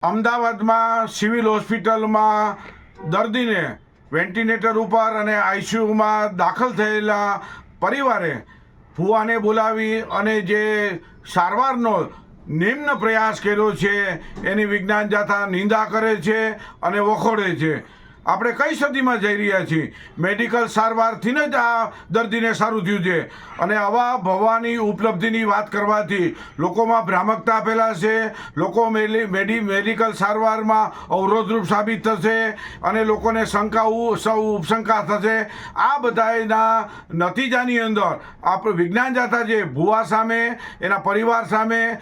અમદાવાદમાં સિવિલ હોસ્પિટલમાં દર્દીને વેન્ટિલેટર ઉપર અને આઈસીયુમાં દાખલ થયેલા પરિવારે ભુવાને બોલાવી અને જે સારવારનો નિમ્ન પ્રયાસ કર્યો છે એની વિજ્ઞાન જાથા નિંદા કરે છે અને વખોડે છે. આપણે કઈ સદીમાં જઈ રહ્યા છીએ? મેડિકલ સારવારથી જ આ દર્દીને સારું થયું છે અને આવા ભવાની ઉપલબ્ધિની વાત કરવાથી લોકોમાં ભ્રામકતા ફેલાશે, લોકો મેડિકલ સારવારમાં અવરોધરૂપ સાબિત થશે અને લોકોને ઉપશંકા થશે. આ બધાના નતીજાની અંદર આપણે વિજ્ઞાન જાથા જે ભુવા સામે, એના પરિવાર સામે,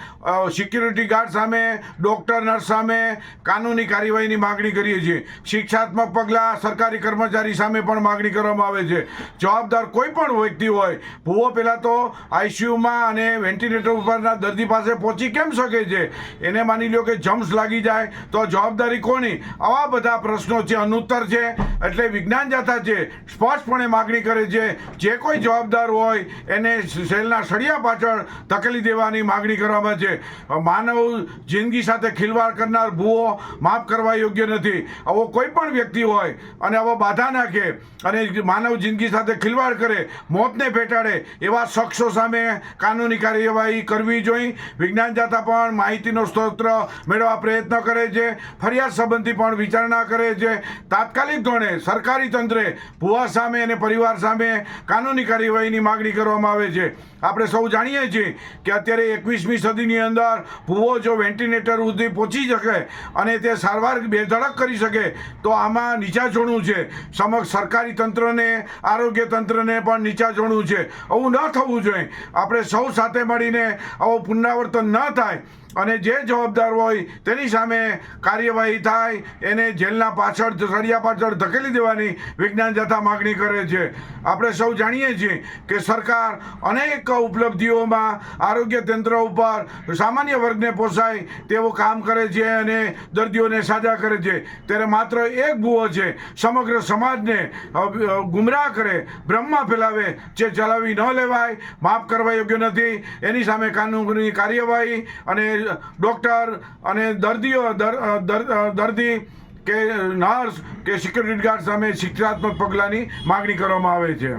સિક્યુરિટી ગાર્ડ સામે, ડૉક્ટર નર્સ સામે કાનૂની કાર્યવાહીની માગણી કરીએ છીએ. શિક્ષાત્મક પગલાં સરકારી કર્મચારી સામે પણ માગણી કરવામાં આવે છે. જવાબદાર કોઈ પણ વ્યક્તિ હોય, ભુવો પહેલાં તો આઈસીયુમાં અને વેન્ટિલેટર ઉપરના દર્દી પાસે પહોંચી કેમ શકે છે? એને માની લો કે જમ્સ લાગી જાય તો જવાબદારી કોની? આવા બધા પ્રશ્નો છે, અનુત્તર છે. એટલે વિજ્ઞાન જાથા છે સ્પષ્ટપણે માગણી કરે છે, જે કોઈ જવાબદાર હોય એને સેલના સળિયા પાછળ ધકેલી દેવાની માગણી કરવામાં છે. માનવ જિંદગી સાથે ખિલવાડ કરનાર ભુવો માફ કરવા યોગ્ય નથી. આવો કોઈ પણ વ્યક્તિ હોય અને આવા બાધા નાખે અને માનવ જિંદગી સાથે ખિલવાડ કરે, મોતને પેટાડે, એવા શખ્સો સામે કાનૂની કાર્યવાહી કરવી જોઈએ. વિજ્ઞાન જાથા પણ માહિતીનો સ્ત્રોત મેળવવા પ્રયત્ન કરે છે, ફરિયાદ સંબંધી પણ વિચારણા કરે છે. તાત્કાલિક ધોરણે સરકારી તંત્રે ભુવા સામે અને પરિવાર સામે કાનૂની કાર્યવાહીની માગણી કરવામાં આવે છે. આપણે સૌ જાણીએ છીએ કે અત્યારે 21મી સદીની અંદર ભુવો જો વેન્ટિલેટર સુધી પહોંચી શકે અને તે સારવાર બેધડક કરી શકે તો આમાં નીચા જોડવું છે. સમગ્ર સરકારી તંત્રને, આરોગ્ય તંત્રને પણ નીચા જોડવું છે. આવું ન થવું જોઈએ. આપણે સૌ સાથે મળીને આવું પુનરાવર્તન ન થાય અને જે જવાબદાર હોય તેની સામે કાર્યવાહી થાય, એને જેલના પાછળ, સળિયા પાછળ ધકેલી દેવાની વિજ્ઞાન જાથા માગણી કરે છે. આપણે સૌ જાણીએ છીએ કે સરકાર અનેક ઉપલબ્ધિઓમાં આરોગ્ય તંત્ર ઉપર સામાન્ય વર્ગને પોસાય તેવું કામ કરે છે અને દર્દીઓને સાજા કરે છે. ત્યારે માત્ર એક ભુવો છે, સમગ્ર સમાજને ગુમરાહ કરે, ભ્રમમાં ફેલાવે, જે ચલાવી ન લેવાય, માફ કરવા યોગ્ય નથી. એની સામે કાનૂની કાર્યવાહી અને ડૉક્ટર અને દર્દી કે નર્સ કે સિક્યુરિટી ગાર્ડ સામે શિક્ષાત્મક પગલાંની માગણી કરવામાં આવે છે.